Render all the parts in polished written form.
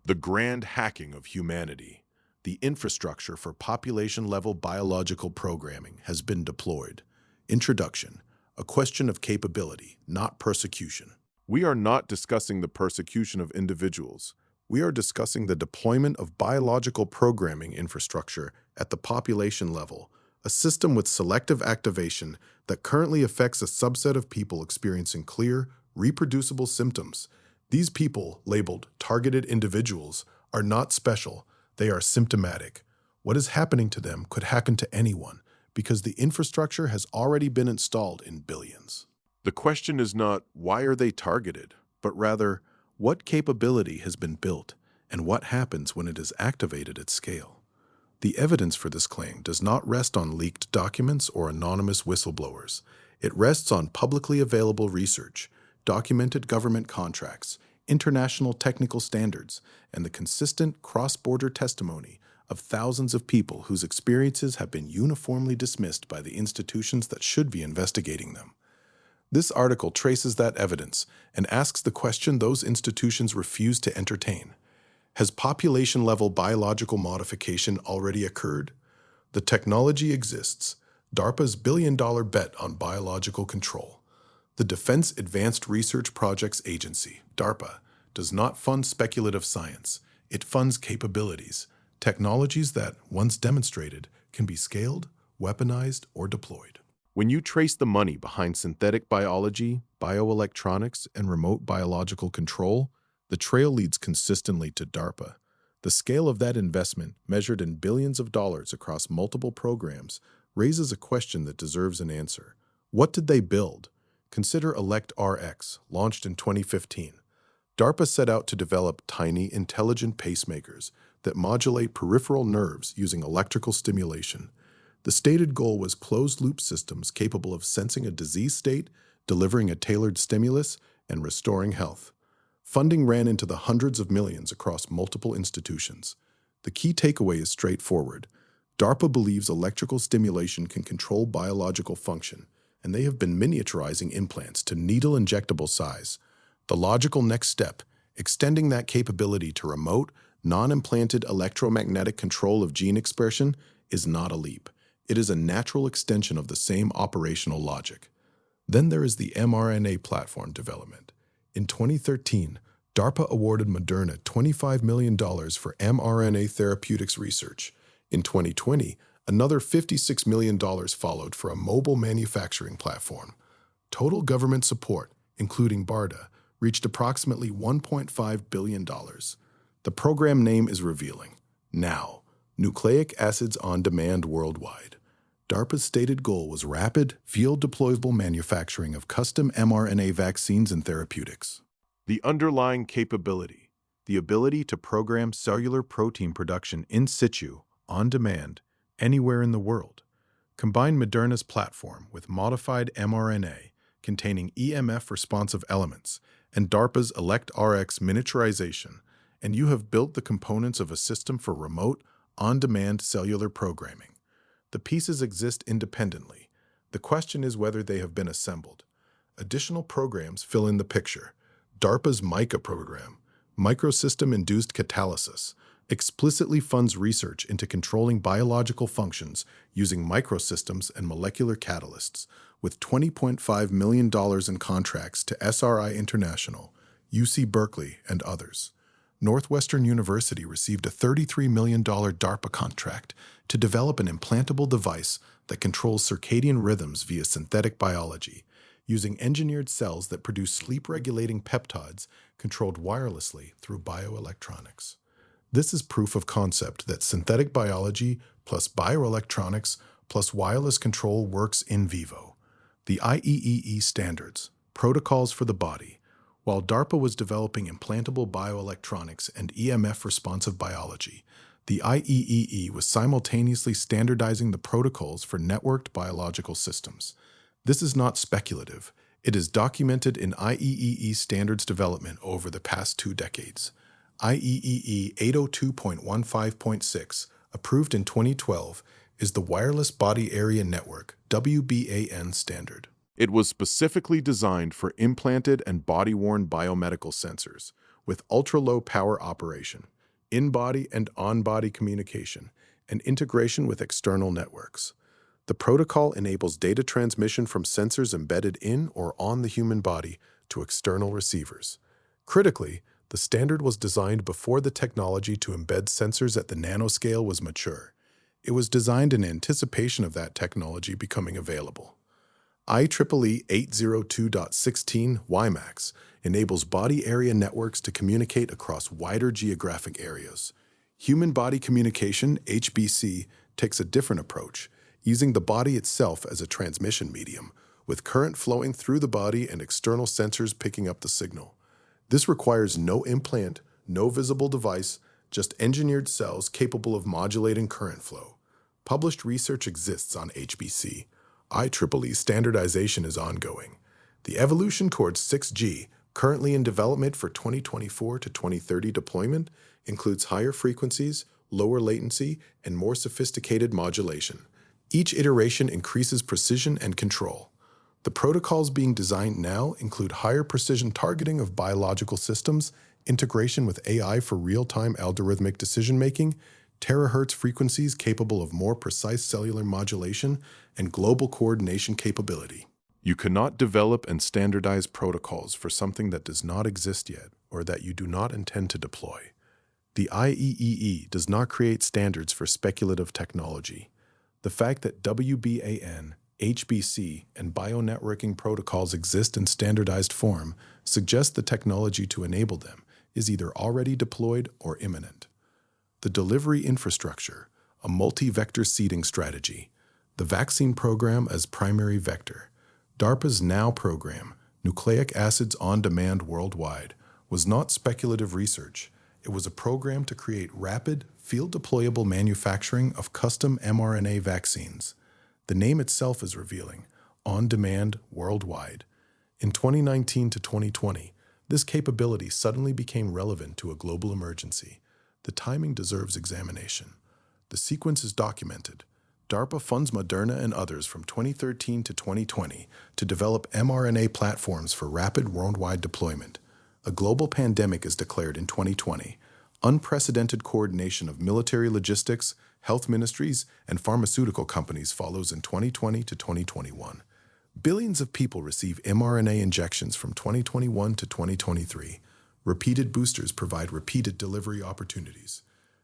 The grand hacking of humanity. The infrastructure for population-level biological programming has been deployed. Introduction. A question of capability, not persecution. We are not discussing the persecution of individuals. We are discussing the deployment of biological programming infrastructure at the population level, a system with selective activation that currently affects a subset of people experiencing clear, reproducible symptoms. These people, labeled targeted individuals, are not special. They are symptomatic. What is happening to them could happen to anyone because the infrastructure has already been installed in billions. The question is not, why are they targeted, but rather, what capability has been built and what happens when it is activated at scale? The evidence for this claim does not rest on leaked documents or anonymous whistleblowers. It rests on publicly available research, documented government contracts, international technical standards, and the consistent cross-border testimony of thousands of people whose experiences have been uniformly dismissed by the institutions that should be investigating them. This article traces that evidence and asks the question those institutions refuse to entertain. Has population-level biological modification already occurred? The technology exists. DARPA's billion-dollar bet on biological control. The Defense Advanced Research Projects Agency, DARPA, does not fund speculative science. It funds capabilities, technologies that, once demonstrated, can be scaled, weaponized, or deployed. When you trace the money behind synthetic biology, bioelectronics, and remote biological control, the trail leads consistently to DARPA. The scale of that investment, measured in billions of dollars across multiple programs, raises a question that deserves an answer. What did they build? Consider ElectRx, launched in 2015. DARPA set out to develop tiny, intelligent pacemakers that modulate peripheral nerves using electrical stimulation. The stated goal was closed-loop systems capable of sensing a disease state, delivering a tailored stimulus, and restoring health. Funding ran into the hundreds of millions across multiple institutions. The key takeaway is straightforward. DARPA believes electrical stimulation can control biological function, and they have been miniaturizing implants to needle-injectable size. The logical next step, extending that capability to remote, non-implanted electromagnetic control of gene expression, is not a leap. It is a natural extension of the same operational logic. Then there is the mRNA platform development. In 2013, DARPA awarded Moderna $25 million for mRNA therapeutics research. In 2020, another $56 million followed for a mobile manufacturing platform. Total government support, including BARDA, reached approximately $1.5 billion. The program name is revealing. Now, Nucleic Acids on Demand Worldwide. DARPA's stated goal was rapid, field-deployable manufacturing of custom mRNA vaccines and therapeutics. The underlying capability, the ability to program cellular protein production in situ, on demand, anywhere in the world. Combine Moderna's platform with modified mRNA containing EMF-responsive elements and DARPA's ElectRx miniaturization, and you have built the components of a system for remote, on-demand cellular programming. The pieces exist independently. The question is whether they have been assembled. Additional programs fill in the picture. DARPA's MICA program, Microsystem-Induced Catalysis, explicitly funds research into controlling biological functions using microsystems and molecular catalysts, with $20.5 million in contracts to SRI International, UC Berkeley, and others. Northwestern University received a $33 million DARPA contract to develop an implantable device that controls circadian rhythms via synthetic biology, using engineered cells that produce sleep-regulating peptides controlled wirelessly through bioelectronics. This is proof of concept that synthetic biology plus bioelectronics plus wireless control works in vivo. The IEEE standards, protocols for the body. While DARPA was developing implantable bioelectronics and EMF-responsive biology, the IEEE was simultaneously standardizing the protocols for networked biological systems. This is not speculative. It is documented in IEEE standards development over the past 2 decades. IEEE 802.15.6, approved in 2012, is the Wireless Body Area Network (WBAN) standard. It was specifically designed for implanted and body-worn biomedical sensors with ultra-low power operation. in-body and on-body communication, and integration with external networks. The protocol enables data transmission from sensors embedded in or on the human body to external receivers. Critically, the standard was designed before the technology to embed sensors at the nanoscale was mature. It was designed in anticipation of that technology becoming available. IEEE 802.16 WiMAX enables body area networks to communicate across wider geographic areas. Human body communication, HBC, takes a different approach, using the body itself as a transmission medium, with current flowing through the body and external sensors picking up the signal. This requires no implant, no visible device, just engineered cells capable of modulating current flow. Published research exists on HBC. IEEE standardization is ongoing. The evolution towards 6G, currently in development for 2024 to 2030 deployment, includes higher frequencies, lower latency, and more sophisticated modulation. Each iteration increases precision and control. The protocols being designed now include higher precision targeting of biological systems, integration with AI for real-time algorithmic decision-making, terahertz frequencies capable of more precise cellular modulation, and global coordination capability. You cannot develop and standardize protocols for something that does not exist yet or that you do not intend to deploy. The IEEE does not create standards for speculative technology. The fact that WBAN, HBC, and bionetworking protocols exist in standardized form suggests the technology to enable them is either already deployed or imminent. The delivery infrastructure, a multi-vector seeding strategy, the vaccine program as primary vector. DARPA's NOW program, Nucleic Acids on Demand Worldwide, was not speculative research. It was a program to create rapid, field-deployable manufacturing of custom mRNA vaccines. The name itself is revealing, on demand worldwide. In 2019 to 2020, this capability suddenly became relevant to a global emergency. The timing deserves examination. The sequence is documented. DARPA funds Moderna and others from 2013 to 2020 to develop mRNA platforms for rapid worldwide deployment. A global pandemic is declared in 2020. Unprecedented coordination of military logistics, health ministries, and pharmaceutical companies follows in 2020 to 2021. Billions of people receive mRNA injections from 2021 to 2023. Repeated boosters provide repeated delivery opportunities.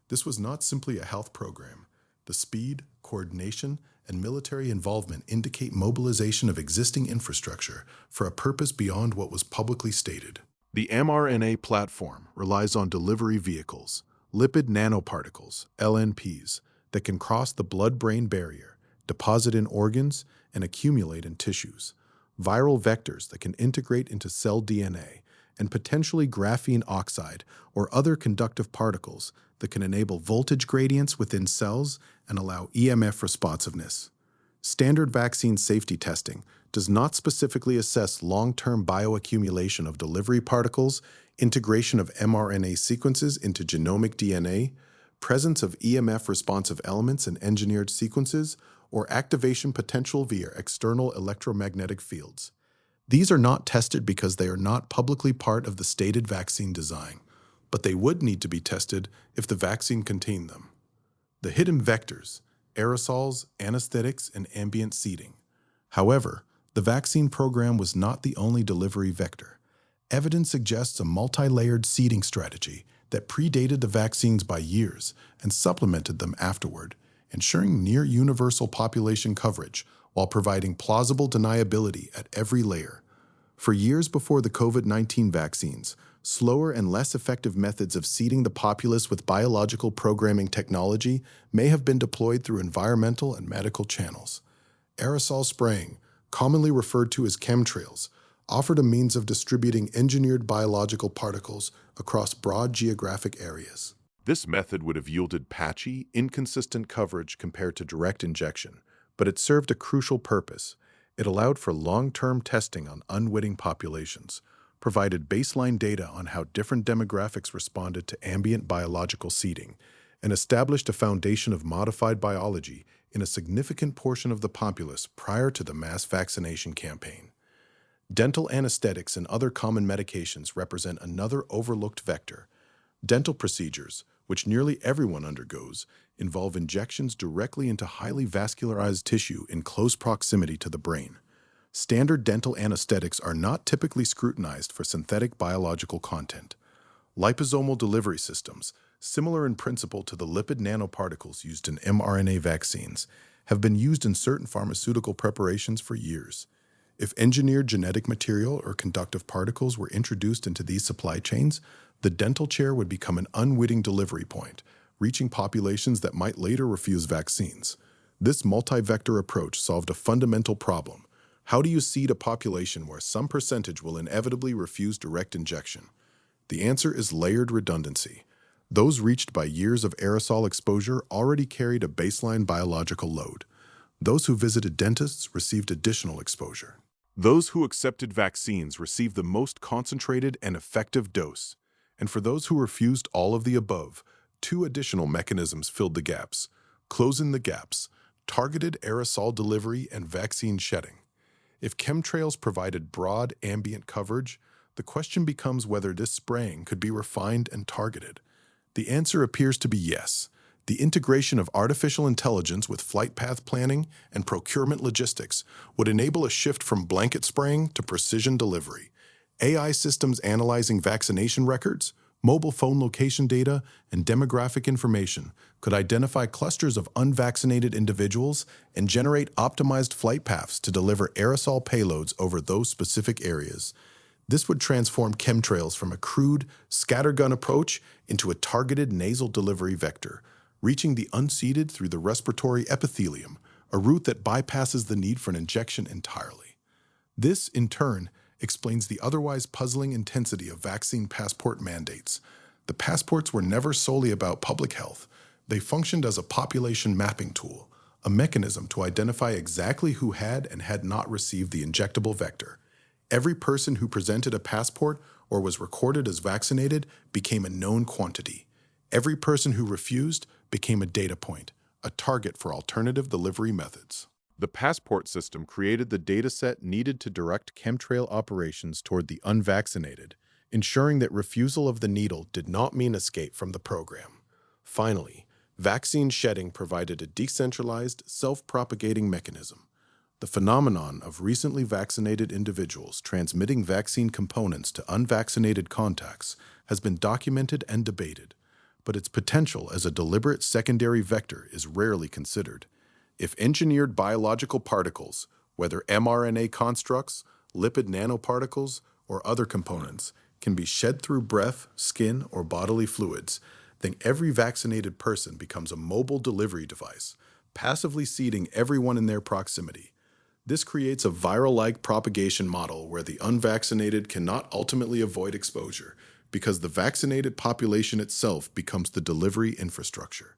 This was not simply a health program. The speed, coordination, and military involvement indicate mobilization of existing infrastructure for a purpose beyond what was publicly stated. The mRNA platform relies on delivery vehicles, lipid nanoparticles, LNPs, that can cross the blood-brain barrier, deposit in organs, and accumulate in tissues, viral vectors that can integrate into cell DNA, and potentially graphene oxide or other conductive particles that can enable voltage gradients within cells and allow EMF responsiveness. Standard vaccine safety testing does not specifically assess long-term bioaccumulation of delivery particles, integration of mRNA sequences into genomic DNA, presence of EMF-responsive elements in engineered sequences, or activation potential via external electromagnetic fields. These are not tested because they are not publicly part of the stated vaccine design, but they would need to be tested if the vaccine contained them. The hidden vectors, aerosols, anesthetics, and ambient seeding. However, the vaccine program was not the only delivery vector. Evidence suggests a multi-layered seeding strategy that predated the vaccines by years and supplemented them afterward, ensuring near-universal population coverage while providing plausible deniability at every layer. For years before the COVID-19 vaccines, slower and less effective methods of seeding the populace with biological programming technology may have been deployed through environmental and medical channels. Aerosol spraying, commonly referred to as chemtrails, offered a means of distributing engineered biological particles across broad geographic areas. This method would have yielded patchy, inconsistent coverage compared to direct injection, but it served a crucial purpose. It allowed for long-term testing on unwitting populations, provided baseline data on how different demographics responded to ambient biological seeding, and established a foundation of modified biology in a significant portion of the populace prior to the mass vaccination campaign. Dental anesthetics and other common medications represent another overlooked vector. Dental procedures, which nearly everyone undergoes, involve injections directly into highly vascularized tissue in close proximity to the brain. Standard dental anesthetics are not typically scrutinized for synthetic biological content. Liposomal delivery systems, similar in principle to the lipid nanoparticles used in mRNA vaccines, have been used in certain pharmaceutical preparations for years. If engineered genetic material or conductive particles were introduced into these supply chains, the dental chair would become an unwitting delivery point, reaching populations that might later refuse vaccines. This multi-vector approach solved a fundamental problem. How do you seed a population where some percentage will inevitably refuse direct injection? The answer is layered redundancy. Those reached by years of aerosol exposure already carried a baseline biological load. Those who visited dentists received additional exposure. Those who accepted vaccines received the most concentrated and effective dose. And for those who refused all of the above, two additional mechanisms filled the gaps. Closing the gaps, targeted aerosol delivery and vaccine shedding. If chemtrails provided broad ambient coverage, the question becomes whether this spraying could be refined and targeted. The answer appears to be yes. The integration of artificial intelligence with flight path planning and procurement logistics would enable a shift from blanket spraying to precision delivery. AI systems analyzing vaccination records, mobile phone location data, and demographic information could identify clusters of unvaccinated individuals and generate optimized flight paths to deliver aerosol payloads over those specific areas. This would transform chemtrails from a crude, scattergun approach into a targeted nasal delivery vector, reaching the unseeded through the respiratory epithelium, a route that bypasses the need for an injection entirely. This, in turn, explains the otherwise puzzling intensity of vaccine passport mandates. The passports were never solely about public health. They functioned as a population mapping tool, a mechanism to identify exactly who had and had not received the injectable vector. Every person who presented a passport or was recorded as vaccinated became a known quantity. Every person who refused became a data point, a target for alternative delivery methods. The passport system created the dataset needed to direct chemtrail operations toward the unvaccinated, ensuring that refusal of the needle did not mean escape from the program. Finally, vaccine shedding provided a decentralized, self-propagating mechanism. The phenomenon of recently vaccinated individuals transmitting vaccine components to unvaccinated contacts has been documented and debated, but its potential as a deliberate secondary vector is rarely considered. If engineered biological particles, whether mRNA constructs, lipid nanoparticles, or other components, can be shed through breath, skin, or bodily fluids, then every vaccinated person becomes a mobile delivery device, passively seeding everyone in their proximity. This creates a viral-like propagation model where the unvaccinated cannot ultimately avoid exposure because the vaccinated population itself becomes the delivery infrastructure.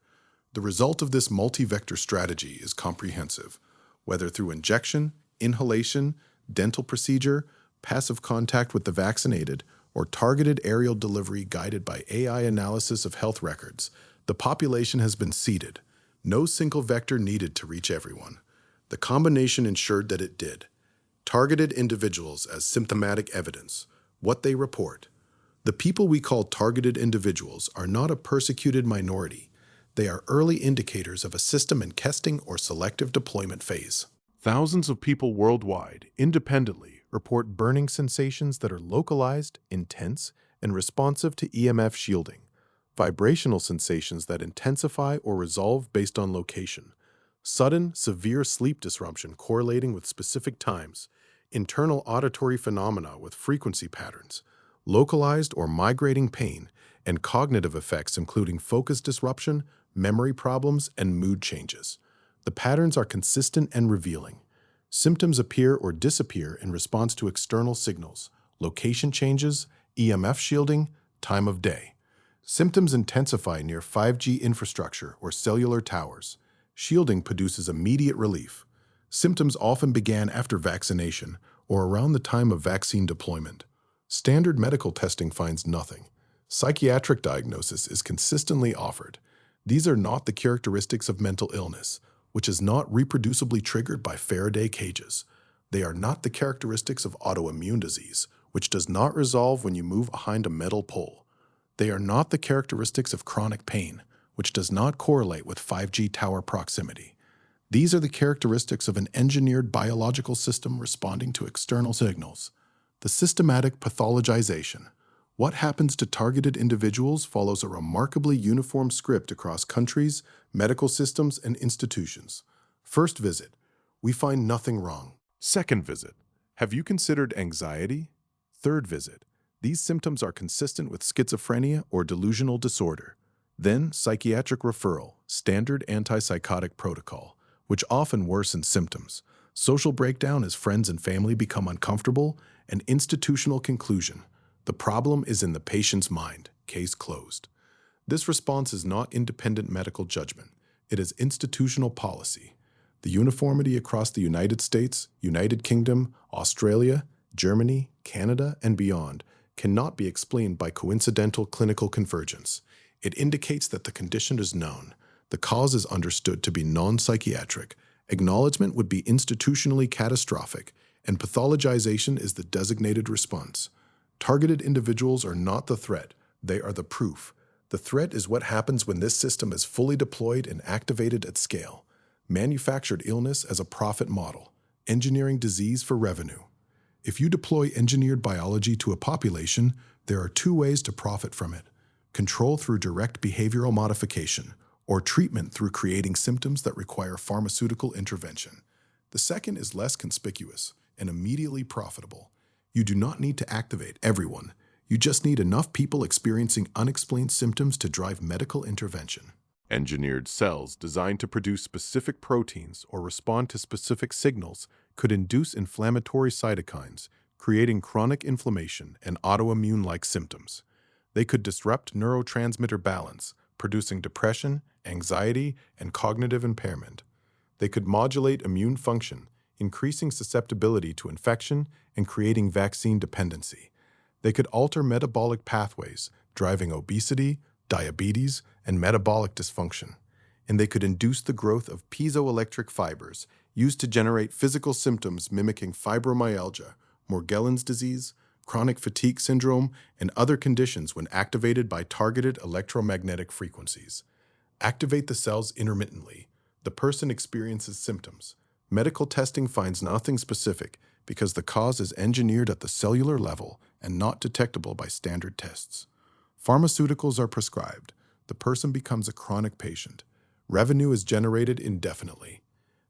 The result of this multi-vector strategy is comprehensive, whether through injection, inhalation, dental procedure, passive contact with the vaccinated, or targeted aerial delivery guided by AI analysis of health records. The population has been seeded. No single vector needed to reach everyone. The combination ensured that it did. Targeted individuals as symptomatic evidence, what they report. The people we call targeted individuals are not a persecuted minority. They are early indicators of a system in testing or selective deployment phase. Thousands of people worldwide, independently, report burning sensations that are localized, intense, and responsive to EMF shielding, vibrational sensations that intensify or resolve based on location, sudden, severe sleep disruption correlating with specific times, internal auditory phenomena with frequency patterns, localized or migrating pain, and cognitive effects including focus disruption, memory problems, and mood changes. The patterns are consistent and revealing. Symptoms appear or disappear in response to external signals, location changes, EMF shielding, time of day. Symptoms intensify near 5G infrastructure or cellular towers. Shielding produces immediate relief. Symptoms often began after vaccination or around the time of vaccine deployment. Standard medical testing finds nothing. Psychiatric diagnosis is consistently offered. These are not the characteristics of mental illness, which is not reproducibly triggered by Faraday cages. They are not the characteristics of autoimmune disease, which does not resolve when you move behind a metal pole. They are not the characteristics of chronic pain, which does not correlate with 5G tower proximity. These are the characteristics of an engineered biological system responding to external signals. The systematic pathologization. What happens to targeted individuals follows a remarkably uniform script across countries, medical systems, and institutions. First visit. We find nothing wrong. Second visit. Have you considered anxiety? Third visit. These symptoms are consistent with schizophrenia or delusional disorder. Then, psychiatric referral, standard antipsychotic protocol, which often worsens symptoms. Social breakdown as friends and family become uncomfortable, and institutional conclusion. The problem is in the patient's mind. Case closed. This response is not independent medical judgment. It is institutional policy. The uniformity across the United States, United Kingdom, Australia, Germany, Canada, and beyond cannot be explained by coincidental clinical convergence. It indicates that the condition is known. The cause is understood to be non-psychiatric. Acknowledgement would be institutionally catastrophic, and pathologization is the designated response. Targeted individuals are not the threat. They are the proof. The threat is what happens when this system is fully deployed and activated at scale. Manufactured illness as a profit model. Engineering disease for revenue. If you deploy engineered biology to a population, there are two ways to profit from it: control through direct behavioral modification, or treatment through creating symptoms that require pharmaceutical intervention. The second is less conspicuous and immediately profitable. You do not need to activate everyone. You just need enough people experiencing unexplained symptoms to drive medical intervention. Engineered cells designed to produce specific proteins or respond to specific signals could induce inflammatory cytokines, creating chronic inflammation and autoimmune-like symptoms. They could disrupt neurotransmitter balance, producing depression, anxiety, and cognitive impairment. They could modulate immune function, increasing susceptibility to infection and creating vaccine dependency. They could alter metabolic pathways, driving obesity, diabetes, and metabolic dysfunction. And they could induce the growth of piezoelectric fibers used to generate physical symptoms mimicking fibromyalgia, Morgellons disease, chronic fatigue syndrome, and other conditions when activated by targeted electromagnetic frequencies. Activate the cells intermittently. The person experiences symptoms. Medical testing finds nothing specific because the cause is engineered at the cellular level and not detectable by standard tests. Pharmaceuticals are prescribed. The person becomes a chronic patient. Revenue is generated indefinitely.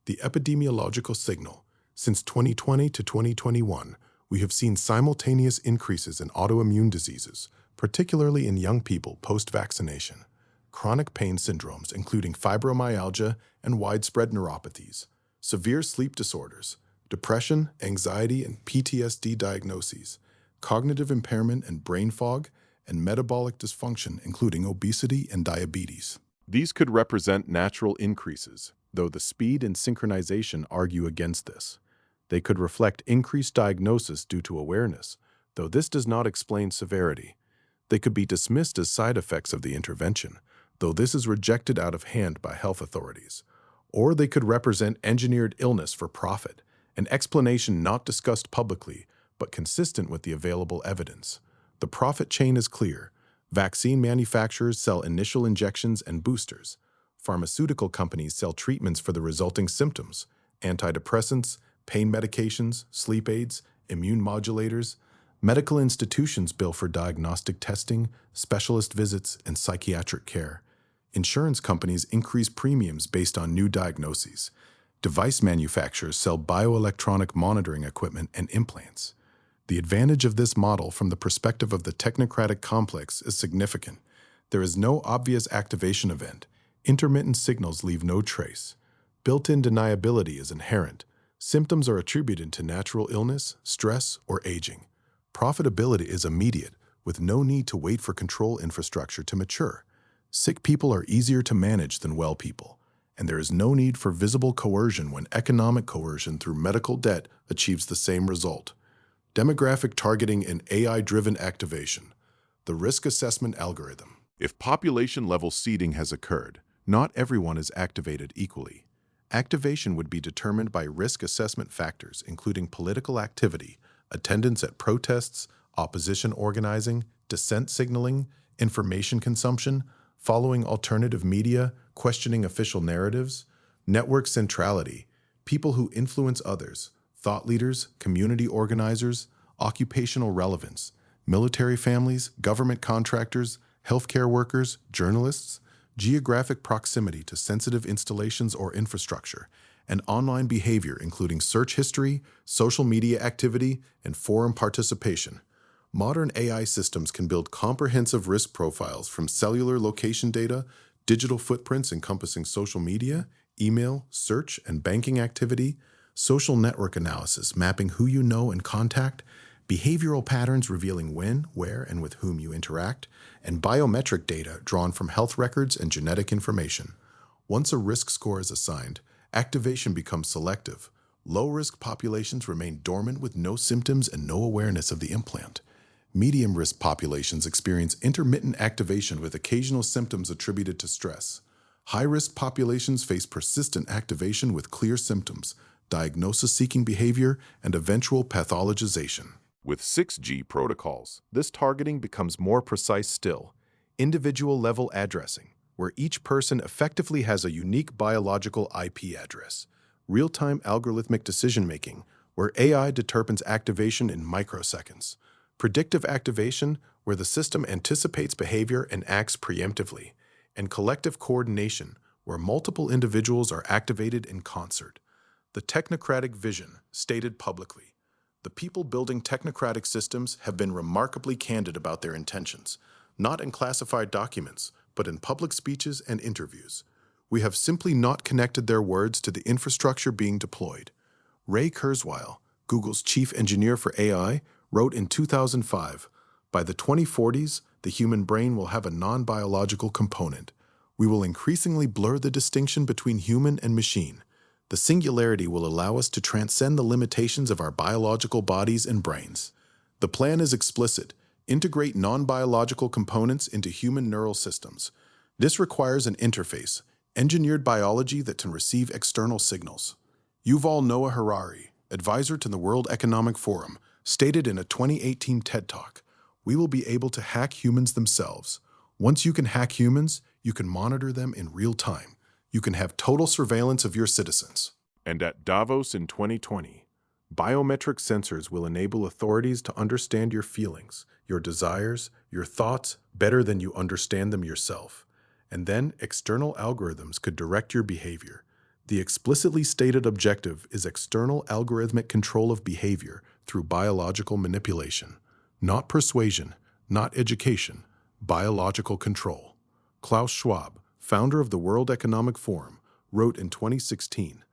The epidemiological signal. Since 2020 to 2021, we have seen simultaneous increases in autoimmune diseases, particularly in young people post-vaccination. Chronic pain syndromes, including fibromyalgia and widespread neuropathies, severe sleep disorders, depression, anxiety, and PTSD diagnoses, cognitive impairment and brain fog, and metabolic dysfunction, including obesity and diabetes. These could represent natural increases, though the speed and synchronization argue against this. They could reflect increased diagnosis due to awareness, though this does not explain severity. They could be dismissed as side effects of the intervention, though this is rejected out of hand by health authorities. Or they could represent engineered illness for profit, an explanation not discussed publicly, but consistent with the available evidence. The profit chain is clear. Vaccine manufacturers sell initial injections and boosters. Pharmaceutical companies sell treatments for the resulting symptoms: antidepressants, pain medications, sleep aids, immune modulators. Medical institutions bill for diagnostic testing, specialist visits, and psychiatric care. Insurance companies increase premiums based on new diagnoses. Device manufacturers sell bioelectronic monitoring equipment and implants. The advantage of this model from the perspective of the technocratic complex is significant. There is no obvious activation event. Intermittent signals leave no trace. Built-in deniability is inherent. Symptoms are attributed to natural illness, stress, or aging. Profitability is immediate, with no need to wait for control infrastructure to mature. Sick people are easier to manage than well people, and there is no need for visible coercion when economic coercion through medical debt achieves the same result. Demographic targeting and AI-driven activation. The risk assessment algorithm. If population-level seeding has occurred, not everyone is activated equally. Activation would be determined by risk assessment factors including political activity, attendance at protests, opposition organizing, dissent signaling, information consumption, following alternative media, questioning official narratives, network centrality, people who influence others, thought leaders, community organizers, occupational relevance, military families, government contractors, healthcare workers, journalists, geographic proximity to sensitive installations or infrastructure, and online behavior including search history, social media activity, and forum participation. Modern AI systems can build comprehensive risk profiles from cellular location data, digital footprints encompassing social media, email, search, and banking activity, social network analysis mapping who you know and contact, behavioral patterns revealing when, where, and with whom you interact, and biometric data drawn from health records and genetic information. Once a risk score is assigned, activation becomes selective. Low-risk populations remain dormant with no symptoms and no awareness of the implant. Medium-risk populations experience intermittent activation with occasional symptoms attributed to stress. High-risk populations face persistent activation with clear symptoms, diagnosis-seeking behavior, and eventual pathologization. With 6G protocols, this targeting becomes more precise still. Individual-level addressing, where each person effectively has a unique biological IP address. Real-time algorithmic decision-making, where AI determines activation in microseconds. Predictive activation, where the system anticipates behavior and acts preemptively. And collective coordination, where multiple individuals are activated in concert. The technocratic vision, stated publicly. The people building technocratic systems have been remarkably candid about their intentions, not in classified documents, but in public speeches and interviews. We have simply not connected their words to the infrastructure being deployed. Ray Kurzweil, Google's chief engineer for AI, wrote in 2005, "By the 2040s, the human brain will have a non-biological component. We will increasingly blur the distinction between human and machine. The singularity will allow us to transcend the limitations of our biological bodies and brains. The plan is explicit: integrate non-biological components into human neural systems. This requires an interface, engineered biology that can receive external signals." Yuval Noah Harari, advisor to the World Economic Forum, stated in a 2018 TED Talk, "We will be able to hack humans themselves. Once you can hack humans, you can monitor them in real time. You can have total surveillance of your citizens." And at Davos in 2020, biometric sensors will enable authorities to understand your feelings, your desires, your thoughts better than you understand them yourself. And then external algorithms could direct your behavior. The explicitly stated objective is external algorithmic control of behavior through biological manipulation. Not persuasion, not education, biological control. Klaus Schwab, founder of the World Economic Forum, wrote in 2016,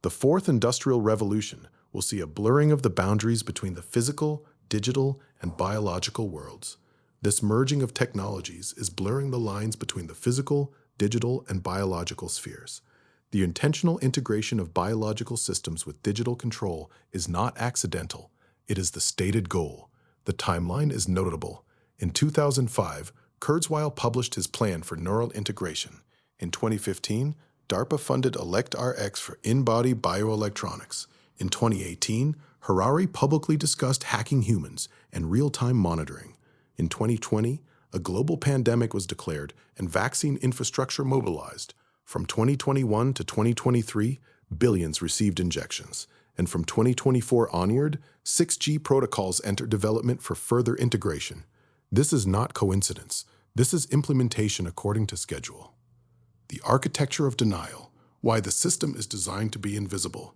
"The fourth industrial revolution will see a blurring of the boundaries between the physical, digital, and biological worlds. This merging of technologies is blurring the lines between the physical, digital, and biological spheres. The intentional integration of biological systems with digital control is not accidental. It is the stated goal. The timeline is notable. In 2005, Kurzweil published his plan for neural integration. In 2015, DARPA funded ElectRx for in-body bioelectronics. In 2018, Harari publicly discussed hacking humans and real-time monitoring. In 2020, a global pandemic was declared and vaccine infrastructure mobilized. From 2021 to 2023, billions received injections. And from 2024 onward, 6G protocols entered development for further integration. This is not coincidence. This is implementation according to schedule. The architecture of denial, why the system is designed to be invisible.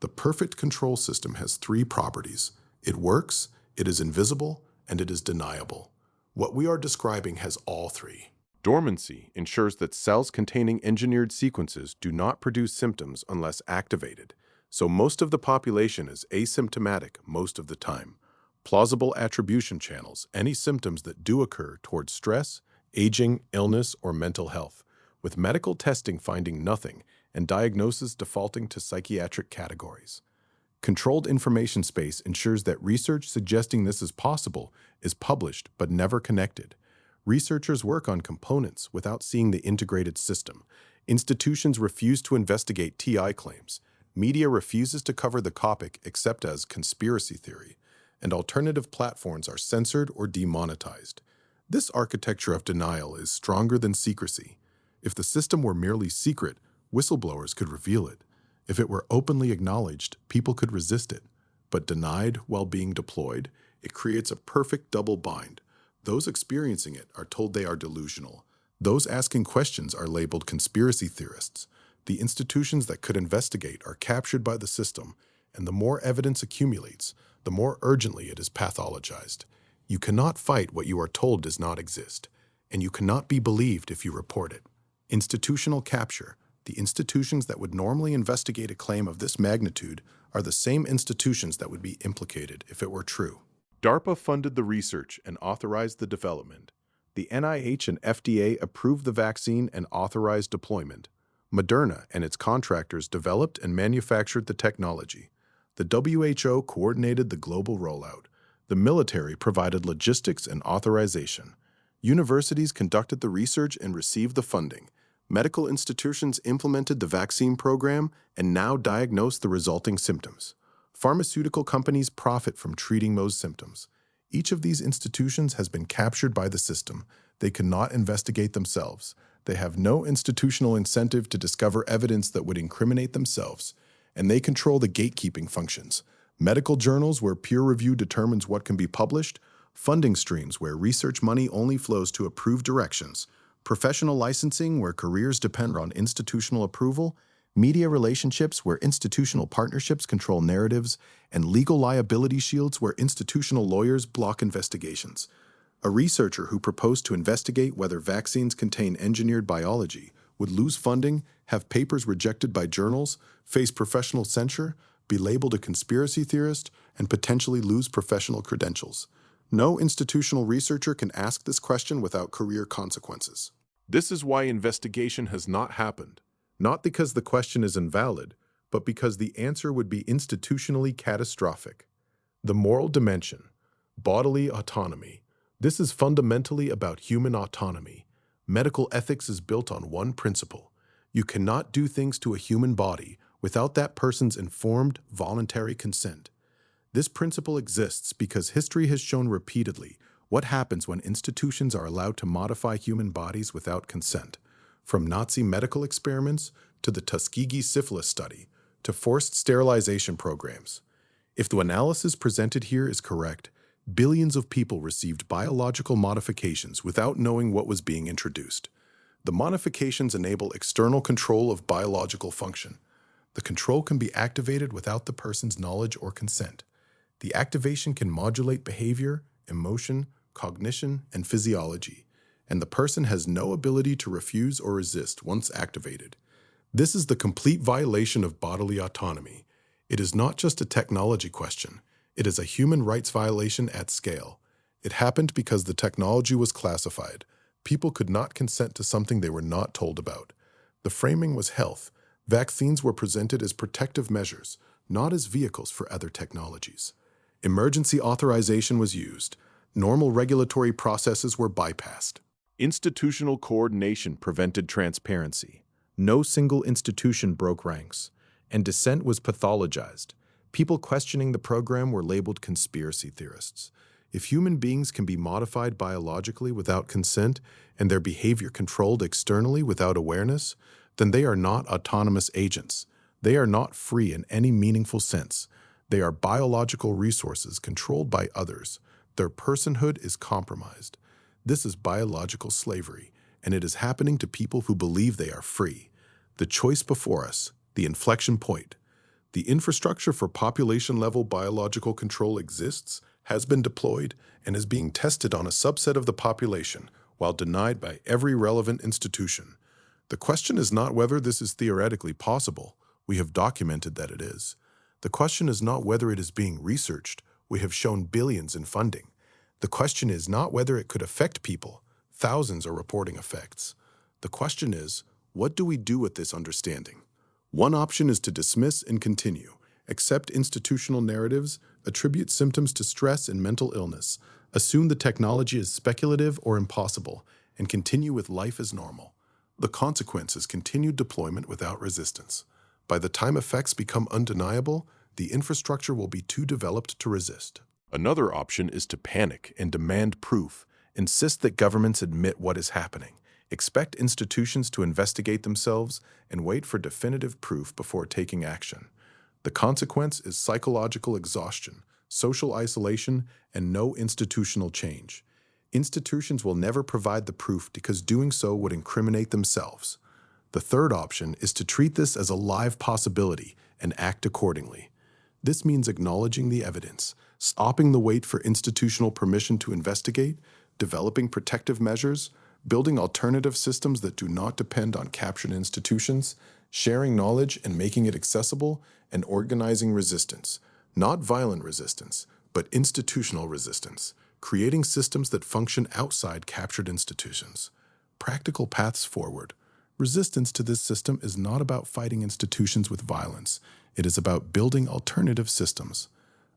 The perfect control system has three properties. It works, it is invisible, and it is deniable. What we are describing has all three. Dormancy ensures that cells containing engineered sequences do not produce symptoms unless activated, so most of the population is asymptomatic most of the time. Plausible attribution channels any symptoms that do occur towards stress, aging, illness, or mental health, with medical testing finding nothing and diagnosis defaulting to psychiatric categories. Controlled information space ensures that research suggesting this is possible is published but never connected. Researchers work on components without seeing the integrated system. Institutions refuse to investigate TI claims. Media refuses to cover the topic except as conspiracy theory. And alternative platforms are censored or demonetized. This architecture of denial is stronger than secrecy. If the system were merely secret, whistleblowers could reveal it. If it were openly acknowledged, people could resist it. But denied while being deployed, it creates a perfect double bind. Those experiencing it are told they are delusional. Those asking questions are labeled conspiracy theorists. The institutions that could investigate are captured by the system, and the more evidence accumulates, the more urgently it is pathologized. You cannot fight what you are told does not exist, and you cannot be believed if you report it. Institutional capture. The institutions that would normally investigate a claim of this magnitude are the same institutions that would be implicated if it were true. DARPA funded the research and authorized the development. The NIH and FDA approved the vaccine and authorized deployment. Moderna and its contractors developed and manufactured the technology. The WHO coordinated the global rollout. The military provided logistics and authorization. Universities conducted the research and received the funding. Medical institutions implemented the vaccine program and now diagnose the resulting symptoms. Pharmaceutical companies profit from treating those symptoms. Each of these institutions has been captured by the system. They cannot investigate themselves. They have no institutional incentive to discover evidence that would incriminate themselves. And they control the gatekeeping functions. Medical journals where peer review determines what can be published, funding streams where research money only flows to approved directions, professional licensing where careers depend on institutional approval, media relationships where institutional partnerships control narratives, and legal liability shields where institutional lawyers block investigations. A researcher who proposed to investigate whether vaccines contain engineered biology would lose funding, have papers rejected by journals, face professional censure, be labeled a conspiracy theorist, and potentially lose professional credentials. No institutional researcher can ask this question without career consequences. This is why investigation has not happened. Not because the question is invalid, but because the answer would be institutionally catastrophic. The moral dimension, bodily autonomy. This is fundamentally about human autonomy. Medical ethics is built on one principle. You cannot do things to a human body without that person's informed, voluntary consent. This principle exists because history has shown repeatedly what happens when institutions are allowed to modify human bodies without consent. From Nazi medical experiments to the Tuskegee syphilis study to forced sterilization programs. If the analysis presented here is correct, billions of people received biological modifications without knowing what was being introduced. The modifications enable external control of biological function. The control can be activated without the person's knowledge or consent. The activation can modulate behavior, emotion, cognition, and physiology, and the person has no ability to refuse or resist once activated. This is the complete violation of bodily autonomy. It is not just a technology question. It is a human rights violation at scale. It happened because the technology was classified. People could not consent to something they were not told about. The framing was health. Vaccines were presented as protective measures, not as vehicles for other technologies. Emergency authorization was used. Normal regulatory processes were bypassed. Institutional coordination prevented transparency. No single institution broke ranks, and dissent was pathologized. People questioning the program were labeled conspiracy theorists. If human beings can be modified biologically without consent and their behavior controlled externally without awareness, then they are not autonomous agents. They are not free in any meaningful sense. They are biological resources controlled by others. Their personhood is compromised. This is biological slavery, and it is happening to people who believe they are free. The choice before us, the inflection point. The infrastructure for population-level biological control exists, has been deployed, and is being tested on a subset of the population, while denied by every relevant institution. The question is not whether this is theoretically possible. We have documented that it is. The question is not whether it is being researched. We have shown billions in funding. The question is not whether it could affect people. Thousands are reporting effects. The question is, what do we do with this understanding? One option is to dismiss and continue, accept institutional narratives, attribute symptoms to stress and mental illness, assume the technology is speculative or impossible, and continue with life as normal. The consequence is continued deployment without resistance. By the time effects become undeniable, the infrastructure will be too developed to resist. Another option is to panic and demand proof, Insist that governments admit what is happening. Expect institutions to investigate themselves and wait for definitive proof before taking action. The consequence is psychological exhaustion, social isolation, and no institutional change. Institutions will never provide the proof because doing so would incriminate themselves. The third option is to treat this as a live possibility and act accordingly. This means acknowledging the evidence, stopping the wait for institutional permission to investigate, developing protective measures, building alternative systems that do not depend on captured institutions, sharing knowledge and making it accessible, and organizing resistance. Not violent resistance, but institutional resistance, creating systems that function outside captured institutions. Practical paths forward. Resistance to this system is not about fighting institutions with violence. It is about building alternative systems.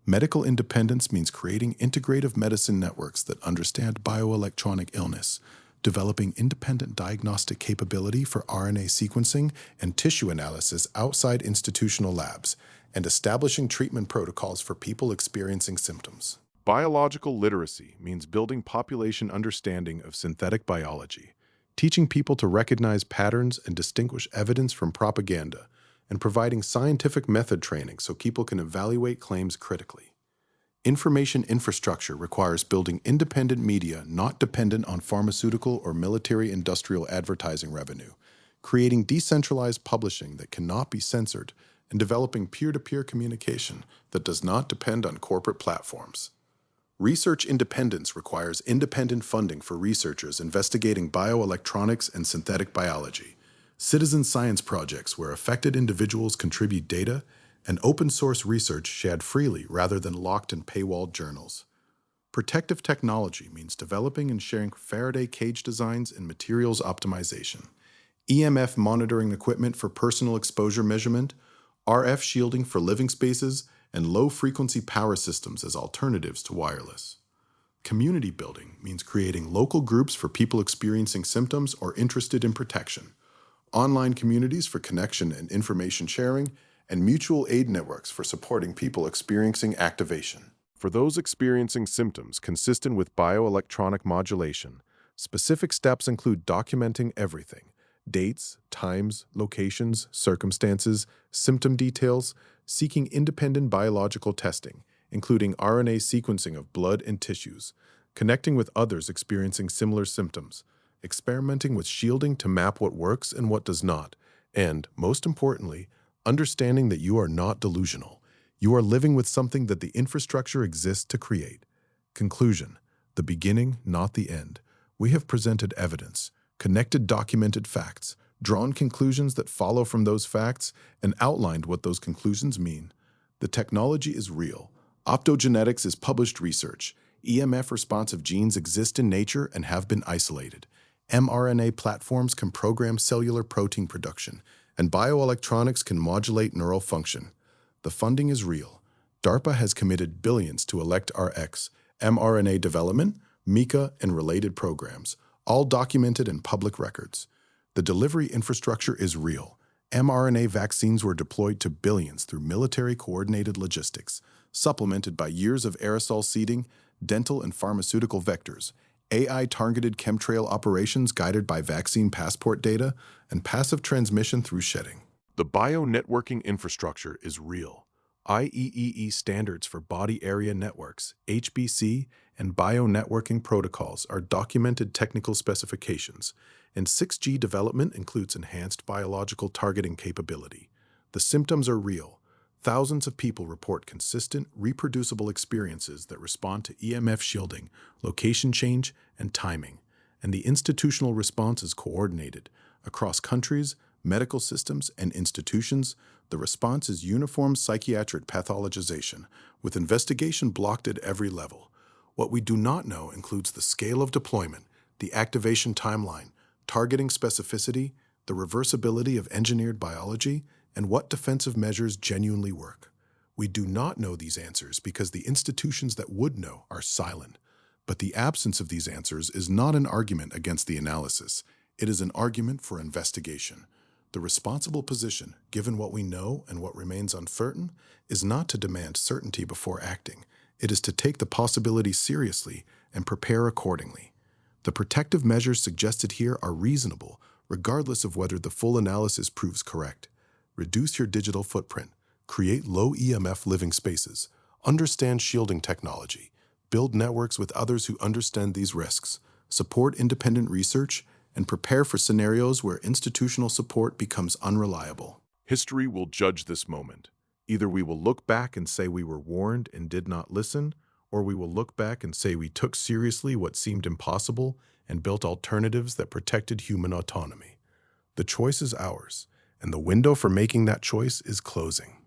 Medical independence means creating integrative medicine networks that understand bioelectronic illness, developing independent diagnostic capability for RNA sequencing and tissue analysis outside institutional labs, and establishing treatment protocols for people experiencing symptoms. Biological literacy means building population understanding of synthetic biology, teaching people to recognize patterns and distinguish evidence from propaganda, and providing scientific method training so people can evaluate claims critically. Information infrastructure requires building independent media not dependent on pharmaceutical or military industrial advertising revenue, creating decentralized publishing that cannot be censored, and developing peer-to-peer communication that does not depend on corporate platforms. Research independence requires independent funding for researchers investigating bioelectronics and synthetic biology, citizen science projects where affected individuals contribute data, and open-source research shared freely rather than locked in paywalled journals. Protective technology means developing and sharing Faraday cage designs and materials optimization, EMF monitoring equipment for personal exposure measurement, RF shielding for living spaces, and low-frequency power systems as alternatives to wireless. Community building means creating local groups for people experiencing symptoms or interested in protection, online communities for connection and information sharing, and mutual aid networks for supporting people experiencing activation. For those experiencing symptoms consistent with bioelectronic modulation, specific steps include documenting everything: dates, times, locations, circumstances, symptom details, seeking independent biological testing, including RNA sequencing of blood and tissues, connecting with others experiencing similar symptoms, experimenting with shielding to map what works and what does not, and, most importantly, understanding that you are not delusional. You are living with something that the infrastructure exists to create. Conclusion: the beginning, not the end. We have presented evidence, connected documented facts, drawn conclusions that follow from those facts, and outlined what those conclusions mean. The technology is real. Optogenetics is published research. EMF-responsive genes exist in nature and have been isolated. mRNA platforms can program cellular protein production, and bioelectronics can modulate neural function. The funding is real. DARPA has committed billions to ElectRx, mRNA development, MiCA, and related programs, all documented in public records. The delivery infrastructure is real. mRNA vaccines were deployed to billions through military-coordinated logistics, supplemented by years of aerosol seeding, dental and pharmaceutical vectors, AI-targeted chemtrail operations guided by vaccine passport data, and passive transmission through shedding. The bio-networking infrastructure is real. IEEE standards for body area networks, HBC, and bio-networking protocols are documented technical specifications, and 6G development includes enhanced biological targeting capability. The symptoms are real. Thousands of people report consistent, reproducible experiences that respond to EMF shielding, location change, and timing, and the institutional response is coordinated. Across countries, medical systems, and institutions, the response is uniform psychiatric pathologization, with investigation blocked at every level. What we do not know includes the scale of deployment, the activation timeline, targeting specificity, the reversibility of engineered biology, and what defensive measures genuinely work. We do not know these answers because the institutions that would know are silent. But the absence of these answers is not an argument against the analysis. It is an argument for investigation. The responsible position, given what we know and what remains uncertain, is not to demand certainty before acting. It is to take the possibility seriously and prepare accordingly. The protective measures suggested here are reasonable, regardless of whether the full analysis proves correct. Reduce your digital footprint. Create low EMF living spaces. Understand shielding technology. Build networks with others who understand these risks. Support independent research and prepare for scenarios where institutional support becomes unreliable. History will judge this moment. Either we will look back and say we were warned and did not listen, or we will look back and say we took seriously what seemed impossible and built alternatives that protected human autonomy. The choice is ours, and the window for making that choice is closing.